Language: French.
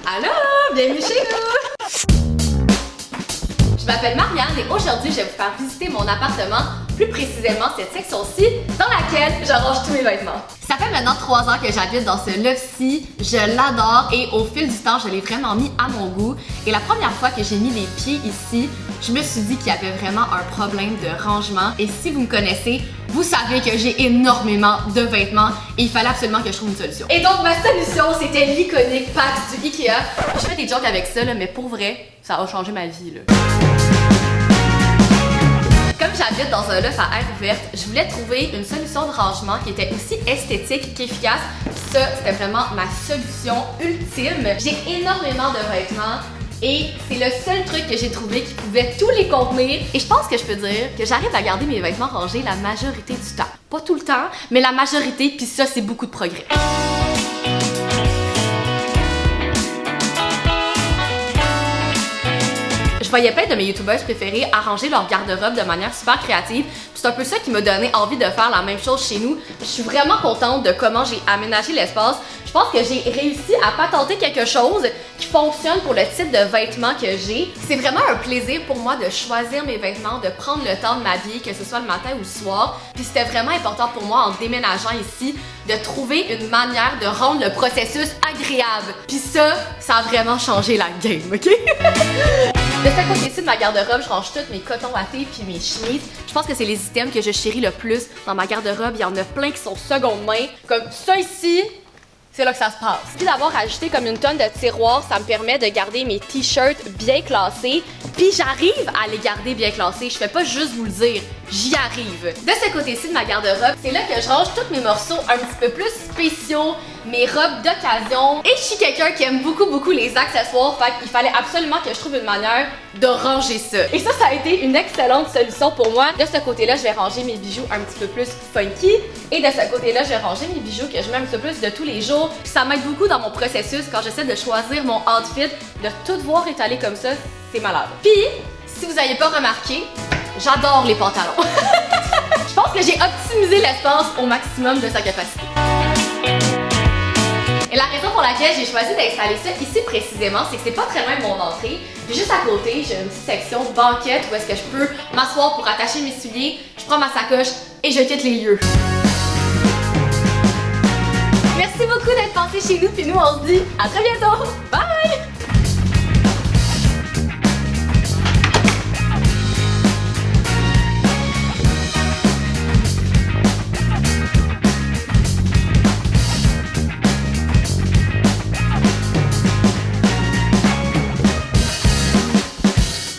Allô, bienvenue chez nous! Je m'appelle Marianne et aujourd'hui, je vais vous faire visiter mon appartement, plus précisément cette section-ci, dans laquelle je range tous mes vêtements. Ça fait maintenant 3 ans que j'habite dans ce loft-ci, je l'adore et au fil du temps, je l'ai vraiment mis à mon goût. Et la première fois que j'ai mis les pieds ici, je me suis dit qu'il y avait vraiment un problème de rangement. Et si vous me connaissez, vous savez que j'ai énormément de vêtements et il fallait absolument que je trouve une solution. Et donc ma solution, c'était l'iconique pack du Ikea. Je fais des jokes avec ça, là, mais pour vrai, ça a changé ma vie, là. Comme j'habite dans un loft à air ouverte, je voulais trouver une solution de rangement qui était aussi esthétique qu'efficace. Ça, c'était vraiment ma solution ultime. J'ai énormément de vêtements et c'est le seul truc que j'ai trouvé qui pouvait tous les contenir. Et je pense que je peux dire que j'arrive à garder mes vêtements rangés la majorité du temps. Pas tout le temps, mais la majorité, puis ça, c'est beaucoup de progrès. Je voyais plein de mes youtubeuses préférées arranger leur garde-robe de manière super créative. C'est un peu ça qui m'a donné envie de faire la même chose chez nous. Je suis vraiment contente de comment j'ai aménagé l'espace. Je pense que j'ai réussi à patenter quelque chose qui fonctionne pour le type de vêtements que j'ai. C'est vraiment un plaisir pour moi de choisir mes vêtements, de prendre le temps de m'habiller, que ce soit le matin ou le soir. Puis c'était vraiment important pour moi en déménageant ici de trouver une manière de rendre le processus agréable. Puis ça a vraiment changé la game, ok? De ce côté-ci de ma garde-robe, je range tous mes cotons wattés puis mes chemises. Je pense que c'est les items que je chéris le plus dans ma garde-robe. Il y en a plein qui sont seconde main. Comme ça ici, c'est là que ça se passe. Puis d'avoir ajouté comme une tonne de tiroirs, ça me permet de garder mes t-shirts bien classés. Puis j'arrive à les garder bien classés. Je fais pas juste vous le dire, j'y arrive. De ce côté-ci de ma garde-robe, c'est là que je range tous mes morceaux un petit peu plus spéciaux, mes robes d'occasion. Et je suis quelqu'un qui aime beaucoup les accessoires, fait qu'il fallait absolument que je trouve une manière de ranger ça. Et ça a été une excellente solution pour moi. De ce côté-là, je vais ranger mes bijoux un petit peu plus funky. Et de ce côté-là, je vais ranger mes bijoux que je mets un petit peu plus de tous les jours. Puis ça m'aide beaucoup dans mon processus quand j'essaie de choisir mon outfit, de tout voir étalé comme ça, c'est malade. Puis, si vous n'avez pas remarqué, j'adore les pantalons. Je pense que j'ai optimisé l'espace au maximum de sa capacité. Et la raison pour laquelle j'ai choisi d'installer ça ici précisément, c'est que c'est pas très loin de mon entrée. Puis juste à côté, j'ai une petite section banquette où est-ce que je peux m'asseoir pour attacher mes souliers, je prends ma sacoche et je quitte les lieux. Merci beaucoup d'être passé chez nous, puis nous on se dit à très bientôt! Bye!